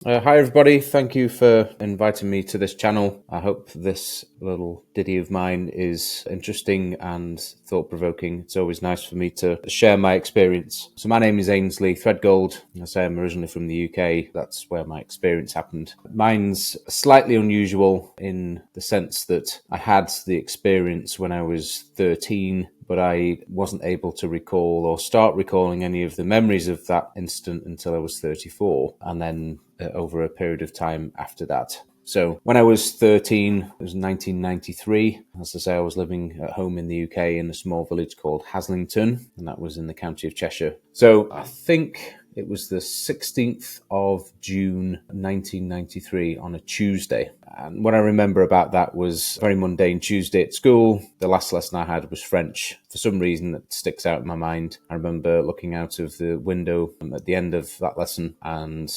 Hi everybody, thank you for inviting me to this channel. I hope this little ditty of mine is interesting and thought-provoking. It's always nice for me to share my experience. So my name is Ainsley Threadgold. I say I'm originally from the UK. That's where my experience happened. Mine's slightly unusual in the sense that I had the experience when I was 13, but I wasn't able to recall or start recalling any of the memories of that incident until I was 34, and then over a period of time after that. So when I was 13, it was 1993. As I say, I was living at home in the UK in a small village called Haslington, and that was in the county of Cheshire. So I think it was the 16th of June 1993 on a Tuesday. And what I remember about that was a very mundane Tuesday at school. The last lesson I had was French. For some reason, that sticks out in my mind. I remember looking out of the window at the end of that lesson and,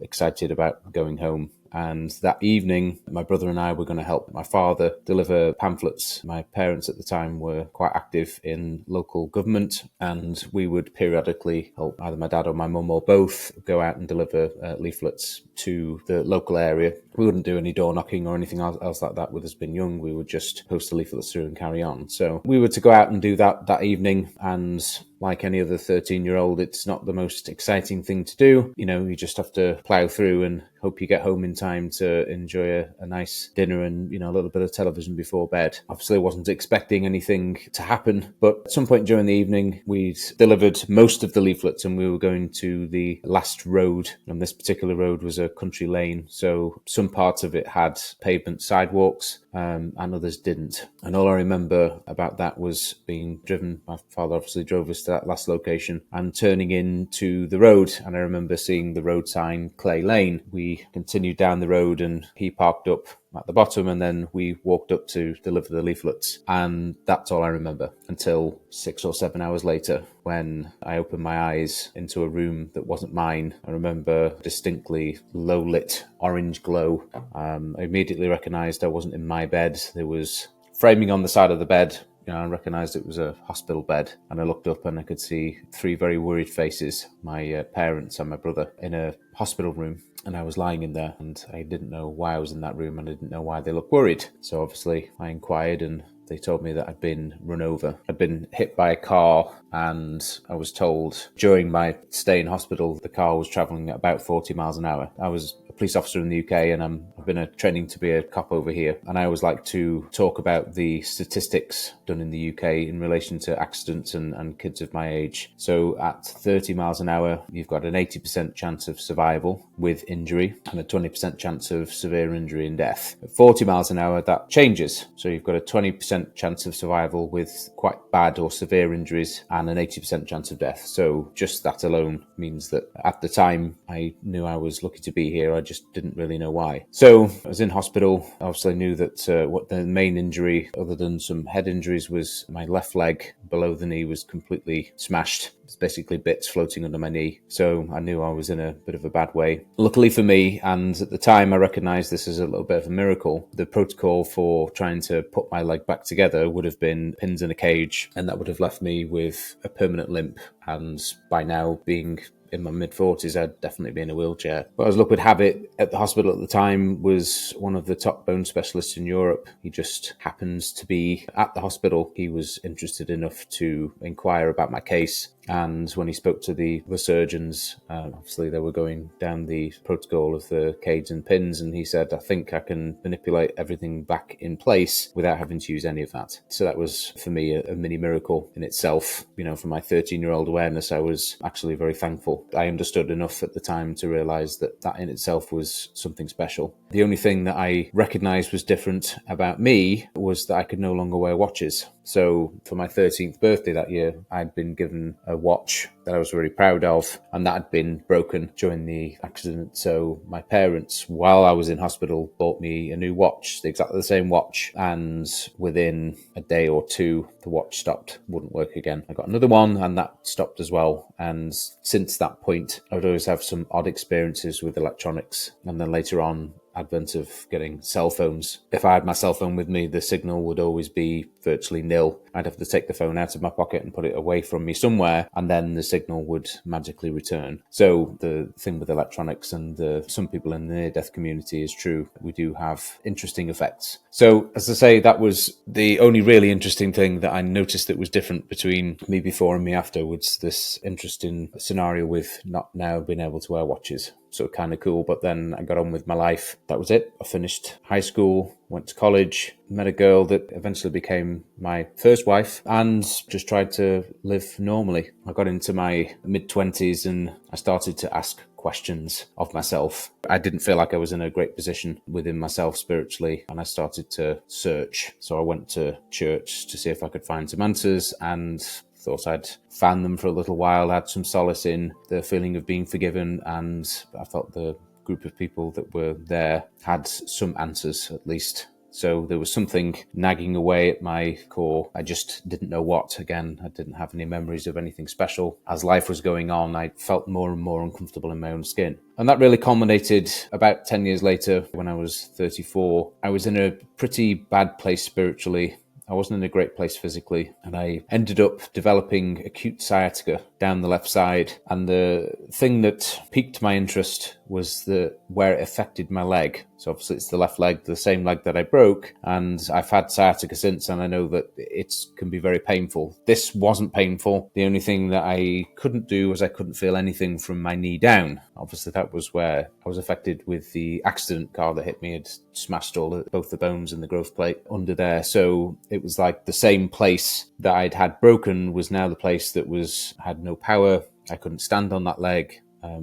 excited about going home. And that evening, my brother and I were going to help my father deliver pamphlets. My parents at the time were quite active in local government, and we would periodically help either my dad or my mum or both go out and deliver leaflets to the local area. We wouldn't do any door knocking or anything else like that with us being young. We would just post the leaflets through and carry on. So we were to go out and do that evening, and like any other 13-year-old, it's not the most exciting thing to do. You just have to plow through and hope you get home in time to enjoy a nice dinner and, a little bit of television before bed. Obviously, I wasn't expecting anything to happen, but at some point during the evening, we'd delivered most of the leaflets and we were going to the last road. And this particular road was a country lane. So some parts of it had pavement sidewalks, and others didn't. And all I remember about that was being driven. My father obviously drove us to that last location and turning into the road. And I remember seeing the road sign Clay Lane. We continued down the road and he parked up at the bottom, and then we walked up to deliver the leaflets. And that's all I remember until 6 or 7 hours later when I opened my eyes into a room that wasn't mine. I remember distinctly low-lit orange glow. I immediately recognized I wasn't in my bed. There was framing on the side of the bed. I recognized it was a hospital bed, and I looked up and I could see three very worried faces, my parents and my brother, in a hospital room. And I was lying in there, and I didn't know why I was in that room, and I didn't know why they looked worried. So obviously I inquired, and they told me that I'd been run over. I'd been hit by a car, and I was told during my stay in hospital, the car was traveling at about 40 miles an hour. I was a police officer in the UK, and I've been training to be a cop over here. And I always like to talk about the statistics done in the UK in relation to accidents and kids of my age. So at 30 miles an hour, you've got an 80% chance of survival with injury and a 20% chance of severe injury and death. At 40 miles an hour, that changes. So you've got a 20% chance of survival with quite bad or severe injuries and an 80% chance of death. So just that alone means that at the time I knew I was lucky to be here. I just didn't really know why. So I was in hospital. I obviously knew that what the main injury, other than some head injuries, was my left leg below the knee was completely smashed. It's basically bits floating under my knee. So I knew I was in a bit of a bad way. Luckily for me, and at the time I recognized this as a little bit of a miracle, the protocol for trying to put my leg back together would have been pins in a cage, and that would have left me with a permanent limp. And by now, being in my mid-40s, I'd definitely be in a wheelchair. But as luck would have it, at the hospital at the time was one of the top bone specialists in Europe. He just happens to be at the hospital. He was interested enough to inquire about my case. And when he spoke to the surgeons, obviously they were going down the protocol of the cage and pins, and he said, I think I can manipulate everything back in place without having to use any of that. So that was, for me, a mini miracle in itself. From my 13-year-old awareness, I was actually very thankful. I understood enough at the time to realize that in itself was something special. The only thing that I recognized was different about me was that I could no longer wear watches. So for my 13th birthday that year, I'd been given a watch that I was very proud of, and that had been broken during the accident. So my parents, while I was in hospital, bought me a new watch, exactly the same watch, and within a day or two, the watch stopped, wouldn't work again. I got another one, and that stopped as well. And since that point, I would always have some odd experiences with electronics. And then later on, advent of getting cell phones. If I had my cell phone with me, the signal would always be virtually nil. I'd have to take the phone out of my pocket and put it away from me somewhere, and then the signal would magically return. So the thing with electronics and some people in the near-death community is true. We do have interesting effects. So as I say, that was the only really interesting thing that I noticed that was different between me before and me after, was this interesting scenario with not now being able to wear watches. So kind of cool. But then I got on with my life. That was it. I finished high school, went to college, met a girl that eventually became my first wife, and just tried to live normally. I got into my mid-20s and I started to ask questions of myself. I didn't feel like I was in a great position within myself spiritually, and I started to search. So I went to church to see if I could find some answers, and thought I'd found them for a little while, had some solace in the feeling of being forgiven, and I felt the group of people that were there had some answers at least. So there was something nagging away at my core. I just didn't know what. Again, I didn't have any memories of anything special. As life was going on, I felt more and more uncomfortable in my own skin. And that really culminated about 10 years later when I was 34. I was in a pretty bad place spiritually. I wasn't in a great place physically, and I ended up developing acute sciatica down the left side. And the thing that piqued my interest was where it affected my leg. So obviously it's the left leg, the same leg that I broke, and I've had sciatica since, and I know that it can be very painful. This wasn't painful. The only thing that I couldn't do was I couldn't feel anything from my knee down. Obviously that was where I was affected with the accident. Car that hit me had smashed both the bones and the growth plate under there. So it was like the same place that I'd had broken was now the place that had no power. I couldn't stand on that leg.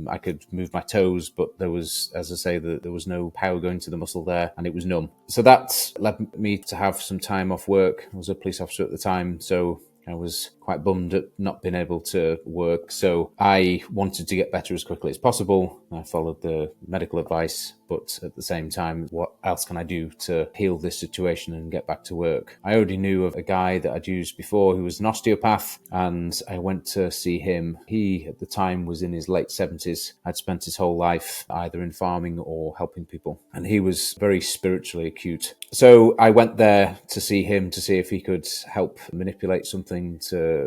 I could move my toes, but there was, as I say, there was no power going to the muscle there, and it was numb. So that led me to have some time off work. I was a police officer at the time, so I was quite bummed at not being able to work. So I wanted to get better as quickly as possible. I followed the medical advice, but at the same time, what else can I do to heal this situation and get back to work? I already knew of a guy that I'd used before who was an osteopath, and I went to see him. He, at the time, was in his late 70s. I'd spent his whole life either in farming or helping people, and he was very spiritually acute. So I went there to see him to see if he could help manipulate something to,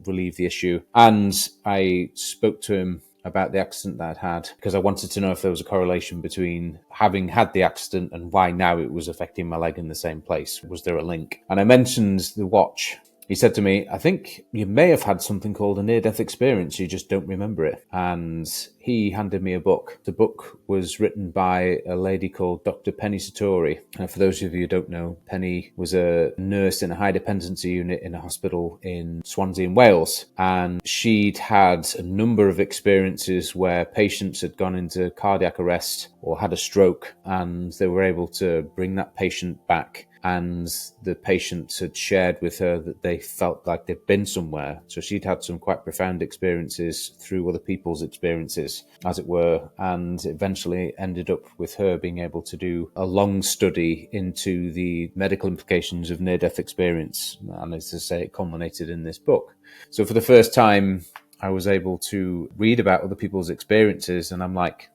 relieve the issue. And I spoke to him about the accident that I'd had, because I wanted to know if there was a correlation between having had the accident and why now it was affecting my leg in the same place. Was there a link? And I mentioned the watch. He said to me, I think you may have had something called a near-death experience, you just don't remember it. And he handed me a book. The book was written by a lady called Dr. Penny Satori. And for those of you who don't know, Penny was a nurse in a high dependency unit in a hospital in Swansea in Wales. And she'd had a number of experiences where patients had gone into cardiac arrest or had a stroke, and they were able to bring that patient back. And the patients had shared with her that they felt like they'd been somewhere. So she'd had some quite profound experiences through other people's experiences, as it were, and eventually ended up with her being able to do a long study into the medical implications of near-death experience. And as I say, it culminated in this book. So for the first time, I was able to read about other people's experiences, and I'm like,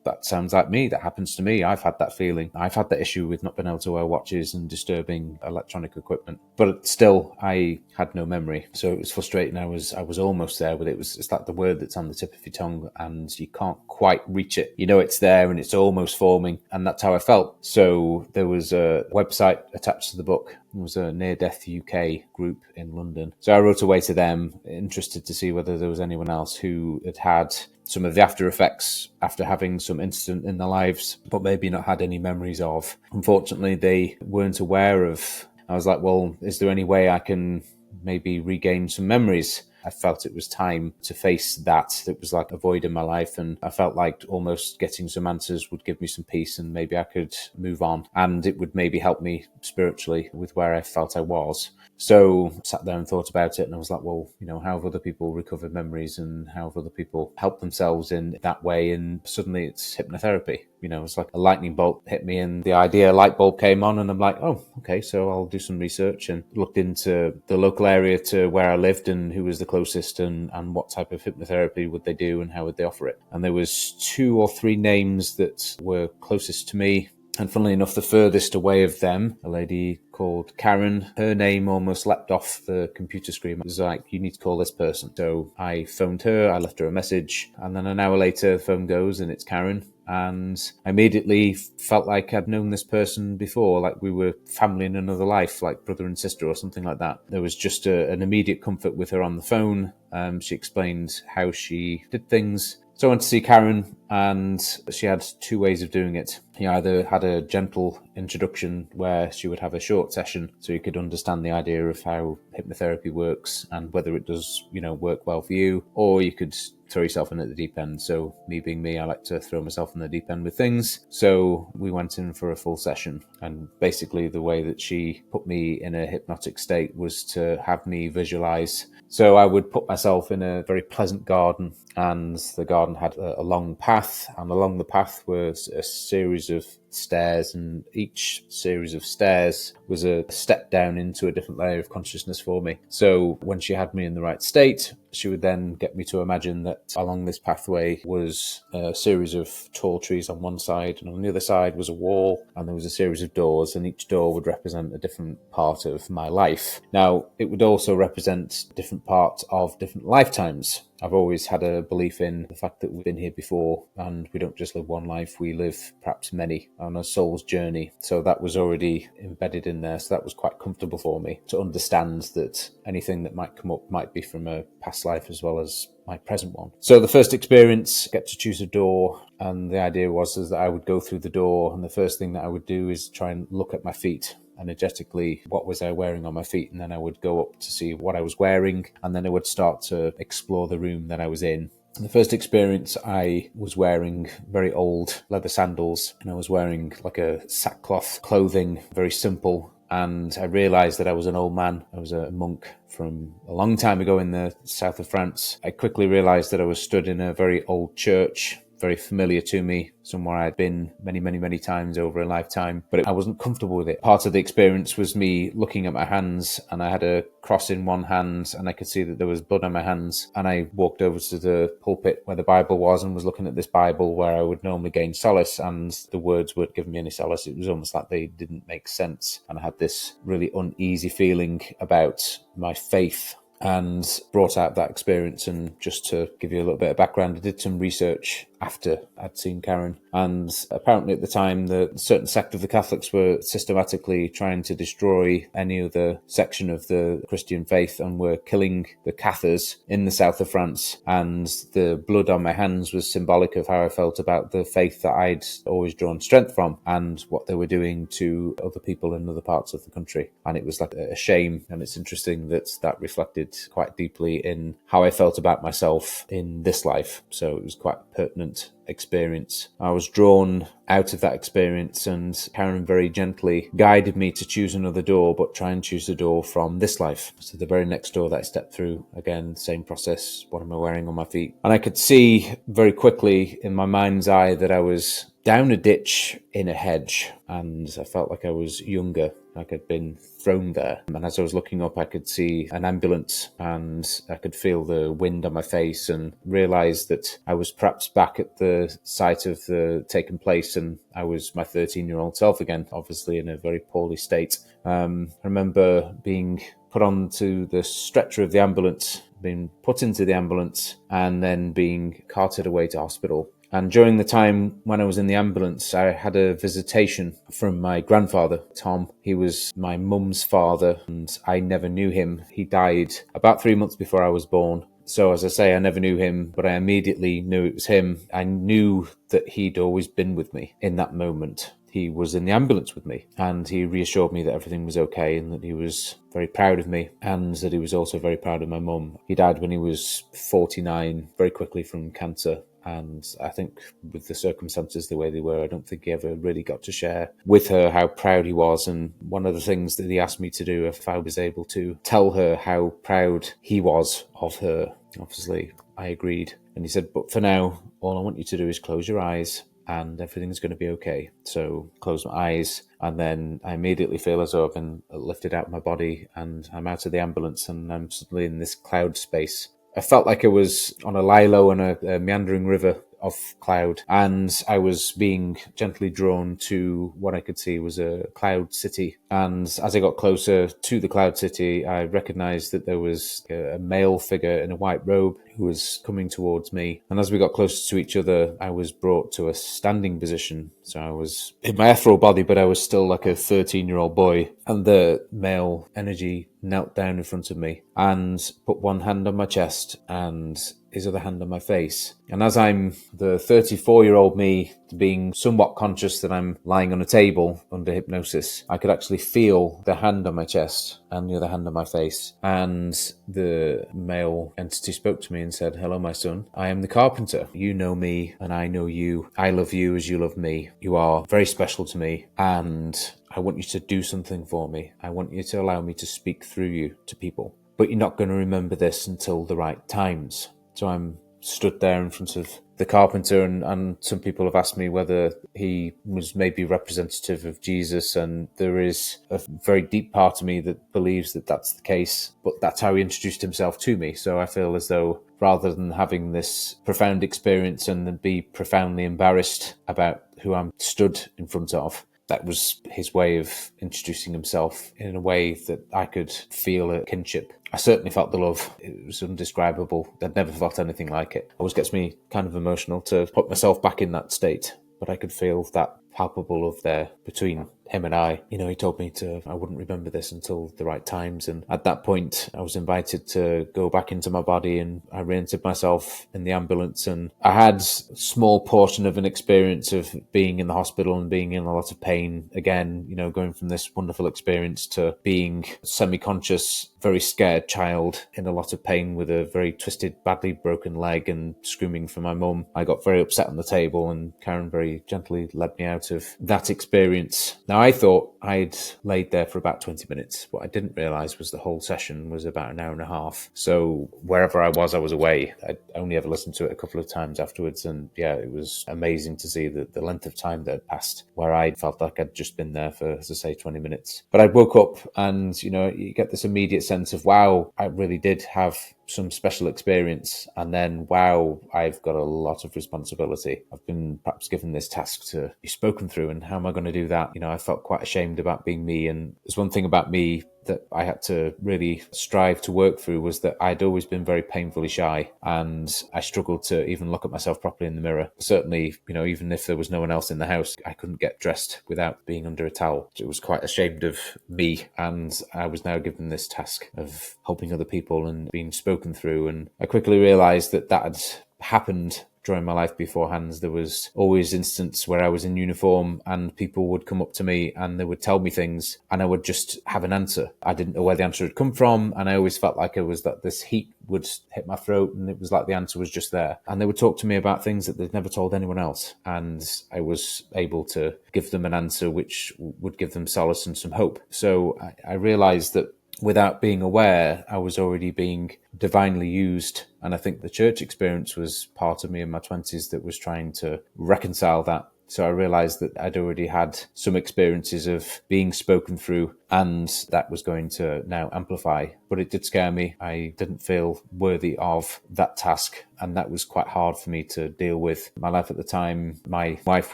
that sounds like me. That happens to me. I've had that feeling. I've had that issue with not being able to wear watches and disturbing electronic equipment. But still, I had no memory. So it was frustrating. I was almost there, but it's like the word that's on the tip of your tongue and you can't quite reach it. You know it's there and it's almost forming, and that's how I felt. So there was a website attached to the book. It was a Near Death UK group in London. So I wrote away to them, interested to see whether there was anyone else who had some of the after effects after having some incident in their lives, but maybe not had any memories of. Unfortunately, they weren't aware of. I was like, well, is there any way I can maybe regain some memories? I felt it was time to face that. It was like a void in my life, and I felt like almost getting some answers would give me some peace and maybe I could move on, and it would maybe help me spiritually with where I felt I was. So I sat there and thought about it, and I was like, well, how have other people recovered memories and how have other people helped themselves in that way? And suddenly it's hypnotherapy. It's like a lightning bolt hit me and the light bulb came on, and I'm like, oh, okay, so I'll do some research and looked into the local area to where I lived and who was the closest and what type of hypnotherapy would they do and how would they offer it. And there was 2 or 3 names that were closest to me. And funnily enough, the furthest away of them, a lady called Karen, her name almost leapt off the computer screen. It was like, you need to call this person. So I phoned her, I left her a message, and then an hour later, the phone goes and it's Karen. And I immediately felt like I'd known this person before, like we were family in another life, like brother and sister or something like that. There was just an immediate comfort with her on the phone. She explained how she did things. So I went to see Karen, and she had two ways of doing it. He either had a gentle introduction where she would have a short session so you could understand the idea of how hypnotherapy works and whether it does, work well for you, or you could throw yourself in at the deep end. So me being me, I like to throw myself in the deep end with things. So we went in for a full session, and basically the way that she put me in a hypnotic state was to have me visualize. So I would put myself in a very pleasant garden, and the garden had a long path, and along the path was a series of stairs, and each series of stairs was a step down into a different layer of consciousness for me. So when she had me in the right state, she would then get me to imagine that along this pathway was a series of tall trees on one side, and on the other side was a wall, and there was a series of doors, and each door would represent a different part of my life. Now, it would also represent different parts of different lifetimes. I've always had a belief in the fact that we've been here before, and we don't just live one life, we live perhaps many on a soul's journey. So that was already embedded in there. So that was quite comfortable for me to understand that anything that might come up might be from a past life as well as my present one. So the first experience, get to choose a door, and the idea was that I would go through the door, and the first thing that I would do is try and look at my feet. Energetically, what was I wearing on my feet, and then I would go up to see what I was wearing, and then I would start to explore the room that I was in. The first experience, I was wearing very old leather sandals, and I was wearing like a sackcloth clothing, very simple, and I realized that I was an old man. I was a monk from a long time ago in the south of France. I quickly realized that I was stood in a very old church, very familiar to me, somewhere I'd been many times over a lifetime, but I wasn't comfortable with it. Part of the experience was me looking at my hands, and I had a cross in one hand, and I could see that there was blood on my hands, and I walked over to the pulpit where the Bible was and was looking at this Bible where I would normally gain solace, and the words weren't giving me any solace. It was almost like they didn't make sense, and I had this really uneasy feeling about my faith, and brought out that experience. And just to give you a little bit of background, I did some research after I'd seen Karen, and apparently at the time the certain sect of the Catholics were systematically trying to destroy any other section of the Christian faith and were killing the Cathars in the south of France, and the blood on my hands was symbolic of how I felt about the faith that I'd always drawn strength from and what they were doing to other people in other parts of the country. And it was like a shame, and it's interesting that that reflected quite deeply in how I felt about myself in this life. So it was quite pertinent experience. I was drawn out of that experience, and Karen very gently guided me to choose another door, but try and choose the door from this life. So the very next door that I stepped through, again, same process. What am I wearing on my feet? And I could see very quickly in my mind's eye that I was down a ditch in a hedge, and I felt like I was younger, like I'd been thrown there. And as I was looking up, I could see an ambulance, and I could feel the wind on my face, and realised that I was perhaps back at the site of the taken place, and I was my 13-year-old self again, obviously in a very poorly state. I remember being put onto the stretcher of the ambulance, being put into the ambulance, and then being carted away to hospital. And during the time when I was in the ambulance, I had a visitation from my grandfather, Tom. He was my mum's father, and I never knew him. He died about 3 months before I was born. So as I say, I never knew him, but I immediately knew it was him. I knew that he'd always been with me in that moment. He was in the ambulance with me, and he reassured me that everything was okay and that he was very proud of me, and that he was also very proud of my mum. He died when he was 49, very quickly from cancer. And I think with the circumstances the way they were, I don't think he ever really got to share with her how proud he was. And one of the things that he asked me to do, if I was able to tell her how proud he was of her, obviously I agreed. And he said, but for now, all I want you to do is close your eyes and everything's going to be okay. So close my eyes, and then I immediately feel as though I've been lifted out of my body, and I'm out of the ambulance, and I'm suddenly in this cloud space. I felt like I was on a lie-low on a meandering river of cloud, and I was being gently drawn to what I could see was a cloud city. And as I got closer to the cloud city, I recognized that there was a male figure in a white robe who was coming towards me. And as we got closer to each other, I was brought to a standing position. So I was in my ethereal body, but I was still like a 13-year-old boy. And the male energy knelt down in front of me and put one hand on my chest and his other hand on my face. And as I'm the 34-year-old me, being somewhat conscious that I'm lying on a table under hypnosis, I could actually feel the hand on my chest and the other hand on my face. And the male entity spoke to me and said, "Hello, my son. I am the Carpenter. You know me and I know you. I love you as you love me. You are very special to me, and I want you to do something for me. I want you to allow me to speak through you to people. But you're not going to remember this until the right times." So I'm stood there in front of the Carpenter, and some people have asked me whether he was maybe representative of Jesus, and there is a very deep part of me that believes that that's the case, but that's how he introduced himself to me. So I feel as though rather than having this profound experience and then be profoundly embarrassed about who I'm stood in front of, that was his way of introducing himself in a way that I could feel a kinship. I certainly felt the love. It was indescribable. I'd never felt anything like it. It always gets me kind of emotional to put myself back in that state, but I could feel that palpable love there between him and I. You know, he told me I wouldn't remember this until the right times. And at that point, I was invited to go back into my body, and I re-entered myself in the ambulance. And I had a small portion of an experience of being in the hospital and being in a lot of pain. Again, you know, going from this wonderful experience to being semi-conscious, very scared child in a lot of pain with a very twisted, badly broken leg and screaming for my mum. I got very upset on the table, and Karen very gently led me out of that experience. Now, I thought I'd laid there for about 20 minutes. What I didn't realise was the whole session was about an hour and a half. So wherever I was away. I'd only ever listened to it a couple of times afterwards. And yeah, it was amazing to see the length of time that had passed, where I felt like I'd just been there for, as I say, 20 minutes. But I woke up and, you know, you get this immediate sense of, wow, I really did have some special experience. And then, wow, I've got a lot of responsibility. I've been perhaps given this task to be spoken through, and how am I going to do that? You know, I felt quite ashamed about being me. And there's one thing about me that I had to really strive to work through, was that I'd always been very painfully shy, and I struggled to even look at myself properly in the mirror. Certainly, you know, even if there was no one else in the house, I couldn't get dressed without being under a towel. It was quite ashamed of me, and I was now given this task of helping other people and being spoken through. And I quickly realised that had happened during my life beforehand. There was always instances where I was in uniform and people would come up to me and they would tell me things, and I would just have an answer. I didn't know where the answer had come from, and I always felt like it was that this heat would hit my throat, and it was like the answer was just there. And they would talk to me about things that they'd never told anyone else, and I was able to give them an answer which would give them solace and some hope. So I realised that without being aware, I was already being divinely used. And I think the church experience was part of me in my 20s that was trying to reconcile that. So I realized that I'd already had some experiences of being spoken through, and that was going to now amplify. But it did scare me. I didn't feel worthy of that task, and that was quite hard for me to deal with. My life at the time, my wife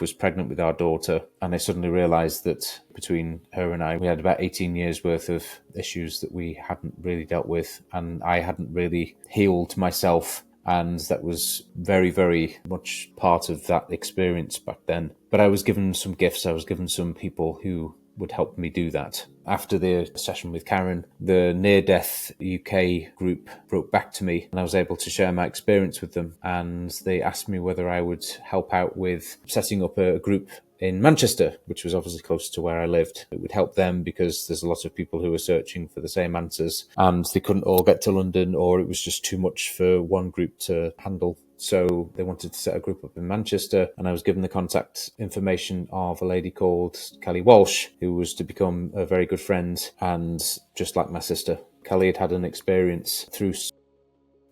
was pregnant with our daughter, and I suddenly realized that between her and I, we had about 18 years worth of issues that we hadn't really dealt with, and I hadn't really healed myself. And that was very, very much part of that experience back then. But I was given some gifts. I was given some people who would help me do that. After the session with Karen, the Near Death UK group wrote back to me, and I was able to share my experience with them. And they asked me whether I would help out with setting up a group in Manchester, which was obviously close to where I lived. It would help them because there's a lot of people who are searching for the same answers, and they couldn't all get to London, or it was just too much for one group to handle. So they wanted to set a group up in Manchester, and I was given the contact information of a lady called Kelly Walsh, who was to become a very good friend, and just like my sister. Kelly had had an experience through,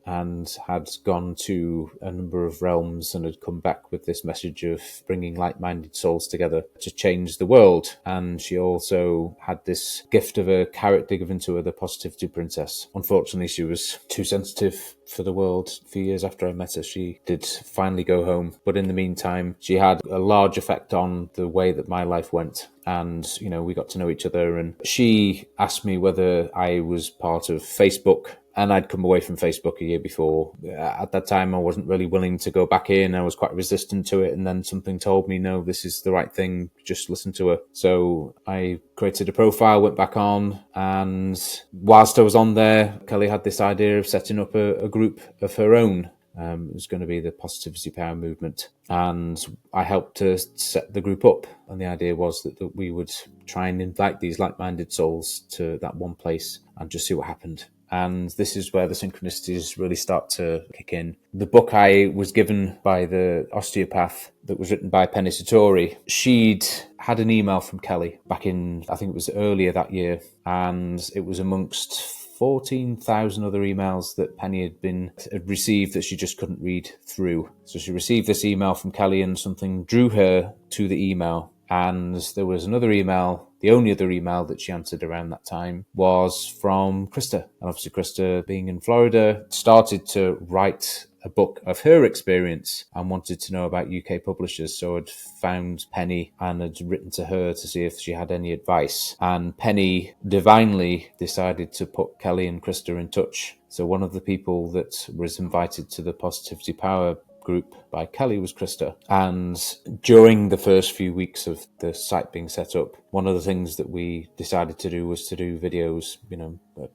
and had gone to a number of realms and had come back with this message of bringing like-minded souls together to change the world. And she also had this gift of a character given to her, the Positivity Princess. Unfortunately, she was too sensitive for the world. A few years after I met her, she did finally go home. But in the meantime, she had a large effect on the way that my life went. And, we got to know each other. And she asked me whether I was part of Facebook. And I'd come away from Facebook a year before. At that time, I wasn't really willing to go back in. I was quite resistant to it. And then something told me, no, this is the right thing. Just listen to her. So I created a profile, went back on. And whilst I was on there, Kelly had this idea of setting up a group of her own. It was going to be the Positivity Power Movement. And I helped to set the group up. And the idea was that we would try and invite these like-minded souls to that one place and just see what happened. And this is where the synchronicities really start to kick in. The book I was given by the osteopath that was written by Penny Satori, she'd had an email from Kelly back in, I think it was earlier that year, and it was amongst 14,000 other emails that Penny had received that she just couldn't read through. So she received this email from Kelly and something drew her to the email. And there was another email, the only other email that she answered around that time was from Christa. And obviously Christa, being in Florida, started to write a book of her experience and wanted to know about UK publishers. So I'd found Penny and had written to her to see if she had any advice. And Penny divinely decided to put Kelly and Christa in touch. So one of the people that was invited to the Positivity Power group by Kelly was Christa. And during the first few weeks of the site being set up, one of the things that we decided to do was to do videos,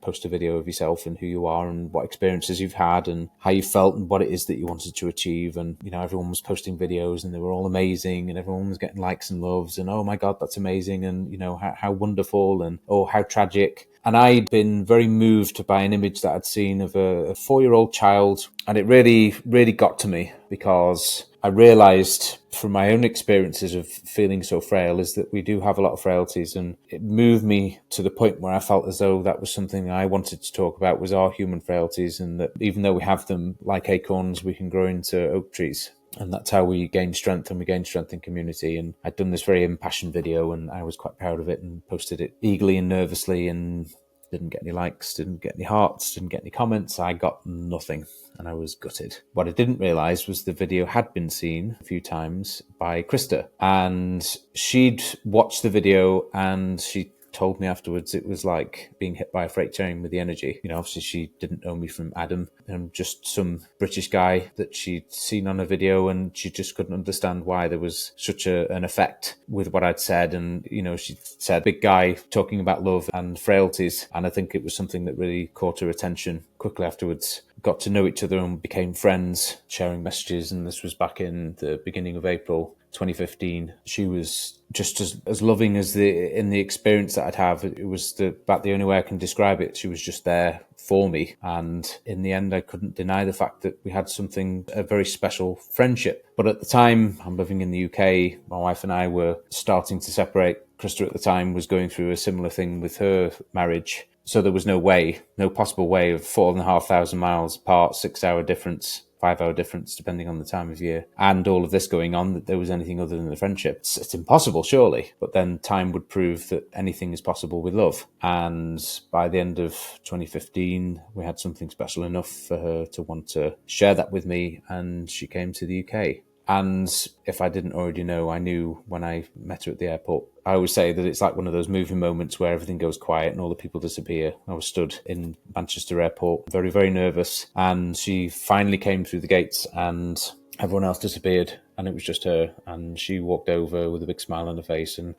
post a video of yourself and who you are and what experiences you've had and how you felt and what it is that you wanted to achieve. And, everyone was posting videos and they were all amazing and everyone was getting likes and loves and, oh my God, that's amazing. And, how wonderful and, oh, how tragic. And I'd been very moved by an image that I'd seen of a 4-year-old child. And it really, really got to me because I realized from my own experiences of feeling so frail is that we do have a lot of frailties. And it moved me to the point where I felt as though that was something I wanted to talk about, was our human frailties, and that even though we have them like acorns, we can grow into oak trees. And that's how we gain strength, and we gain strength in community. And I'd done this very impassioned video and I was quite proud of it and posted it eagerly and nervously and didn't get any likes, didn't get any hearts, didn't get any comments. I got nothing and I was gutted. What I didn't realise was the video had been seen a few times by Christa, and she'd watched the video and she told me afterwards it was like being hit by a freight train with the energy. Obviously she didn't know me from Adam. I'm just some British guy that she'd seen on a video, and she just couldn't understand why there was such an effect with what I'd said. And, she said, big guy talking about love and frailties. And I think it was something that really caught her attention. Quickly afterwards, got to know each other and became friends, sharing messages. And this was back in the beginning of April 2015. She was just as loving as in the experience that I'd have. It was about the only way I can describe it. She was just there for me. And in the end, I couldn't deny the fact that we had a very special friendship. But at the time, I'm living in the UK. My wife and I were starting to separate. Christa at the time was going through a similar thing with her marriage. So there was no possible way of 4,500 miles apart, 6-hour difference, 5-hour difference, depending on the time of year, and all of this going on, that there was anything other than the friendship. It's impossible, surely. But then time would prove that anything is possible with love. And by the end of 2015, we had something special enough for her to want to share that with me, and she came to the UK. And if I didn't already know, I knew when I met her at the airport. I always say that it's like one of those movie moments where everything goes quiet and all the people disappear. I was stood in Manchester airport, very, very nervous. And she finally came through the gates and everyone else disappeared. And it was just her. And she walked over with a big smile on her face. And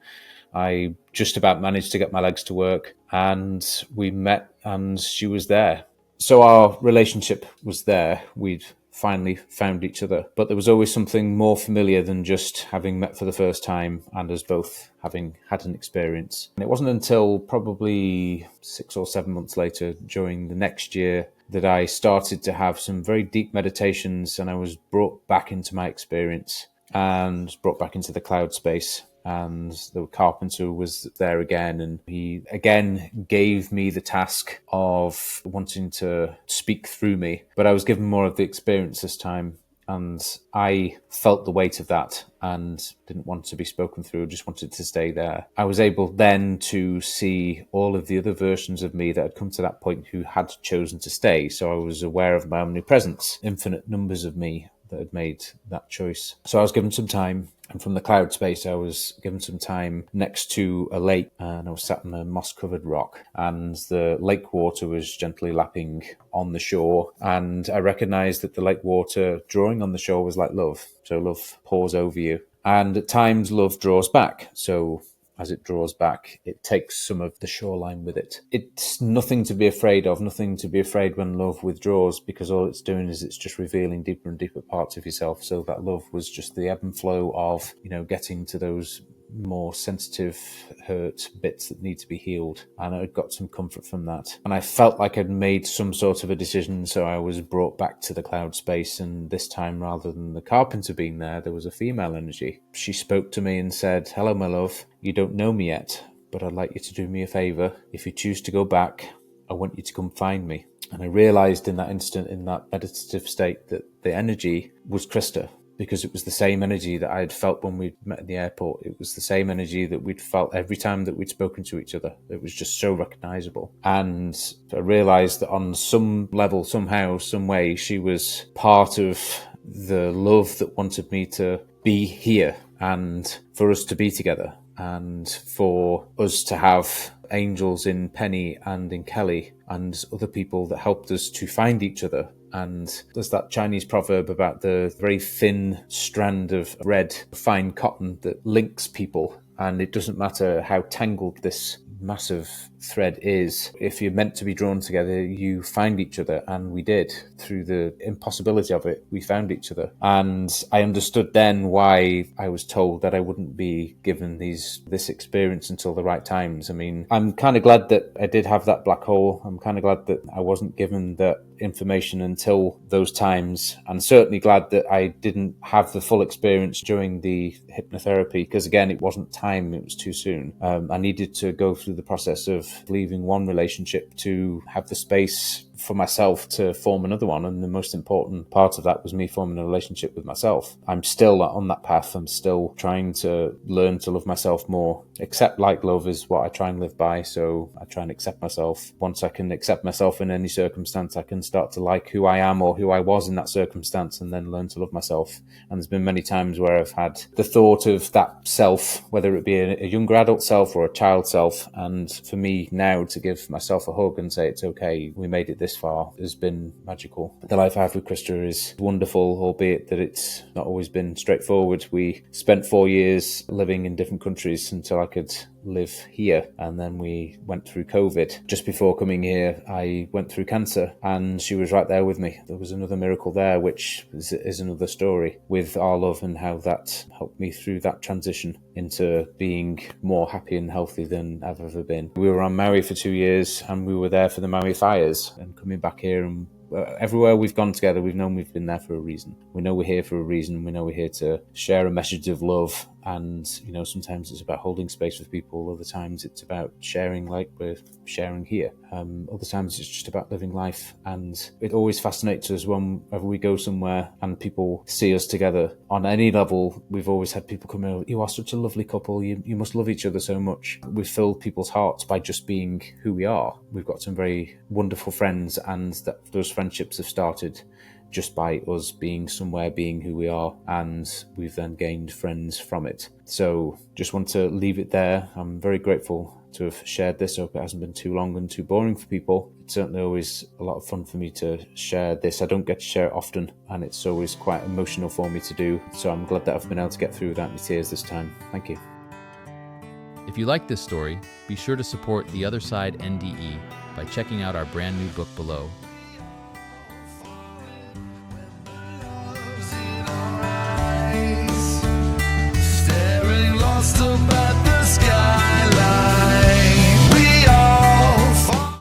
I just about managed to get my legs to work. And we met and she was there. So our relationship was there. We'd finally found each other. But there was always something more familiar than just having met for the first time and us both having had an experience. And it wasn't until probably 6 or 7 months later, during the next year, that I started to have some very deep meditations, and I was brought back into my experience and brought back into the cloud space. and the Carpenter was there again, and he again gave me the task of wanting to speak through me, but I was given more of the experience this time. And I felt the weight of that and didn't want to be spoken through, just wanted to stay there. I was able then to see all of the other versions of me that had come to that point who had chosen to stay. So I was aware of my omnipresence, infinite numbers of me that had made that choice. So I was given some time. And from the cloud space, I was given some time next to a lake, and I was sat on a moss-covered rock, and the lake water was gently lapping on the shore. And I recognized that the lake water drawing on the shore was like love. So love pours over you. And at times, love draws back. So as it draws back, it takes some of the shoreline with it. It's nothing to be afraid of, nothing to be afraid when love withdraws, because all it's doing is it's just revealing deeper and deeper parts of yourself. So that love was just the ebb and flow of, getting to those more sensitive, hurt bits that need to be healed. And I got some comfort from that. And I felt like I'd made some sort of a decision, so I was brought back to the cloud space. And this time, rather than the Carpenter being there was a female energy. She spoke to me and said, "Hello, my love. You don't know me yet, but I'd like you to do me a favor. If you choose to go back, I want you to come find me." And I realized in that instant, in that meditative state, that the energy was Christa, because it was the same energy that I had felt when we met at the airport. It was the same energy that we'd felt every time that we'd spoken to each other. It was just so recognizable. And I realized that on some level, somehow, some way, she was part of the love that wanted me to be here and for us to be together and for us to have angels in Penny and in Kelly and other people that helped us to find each other. And there's that Chinese proverb about the very thin strand of red, fine cotton that links people. And it doesn't matter how tangled this massive thread is. If you're meant to be drawn together, you find each other. And we did. Through the impossibility of it, we found each other. And I understood then why I was told that I wouldn't be given this experience until the right times. I mean, I'm kind of glad that I did have that black hole. I'm kind of glad that I wasn't given that information until those times, and certainly glad that I didn't have the full experience during the hypnotherapy, because again, it wasn't time, it was too soon. I needed to go through the process of leaving one relationship to have the space for myself to form another one, and the most important part of that was me forming a relationship with myself. I'm still on that path. I'm still trying to learn to love myself more. Accept like love is what I try and live by, so I try and accept myself. Once I can accept myself in any circumstance, I can start to like who I am or who I was in that circumstance, and then learn to love myself. And there's been many times where I've had the thought of that self, whether it be a younger adult self or a child self, and for me now to give myself a hug and say it's okay, we made it this far, has been magical. The life I have with Christa is wonderful, albeit that it's not always been straightforward. We spent 4 years living in different countries until I could live here, and then we went through COVID. Just before coming here, I went through cancer, and she was right there with me. There was another miracle there, which is another story with our love and how that helped me through that transition into being more happy and healthy than I've ever been. We were on Maui for 2 years, and we were there for the Maui fires, and coming back here, and everywhere we've gone together, we've known we've been there for a reason. We know we're here for a reason. We know we're here to share a message of love. And, sometimes it's about holding space with people. Other times it's about sharing like we're sharing here. Other times it's just about living life. And it always fascinates us whenever we go somewhere and people see us together. On any level, we've always had people come in, "You are such a lovely couple. You must love each other so much." We've filled people's hearts by just being who we are. We've got some very wonderful friends, and those friendships have started just by us being somewhere, being who we are, and we've then gained friends from it. So just want to leave it there. I'm very grateful to have shared this. I hope it hasn't been too long and too boring for people. It's certainly always a lot of fun for me to share this. I don't get to share it often, and it's always quite emotional for me to do. So I'm glad that I've been able to get through without any tears this time. Thank you. If you like this story, be sure to support The Other Side NDE by checking out our brand new book below,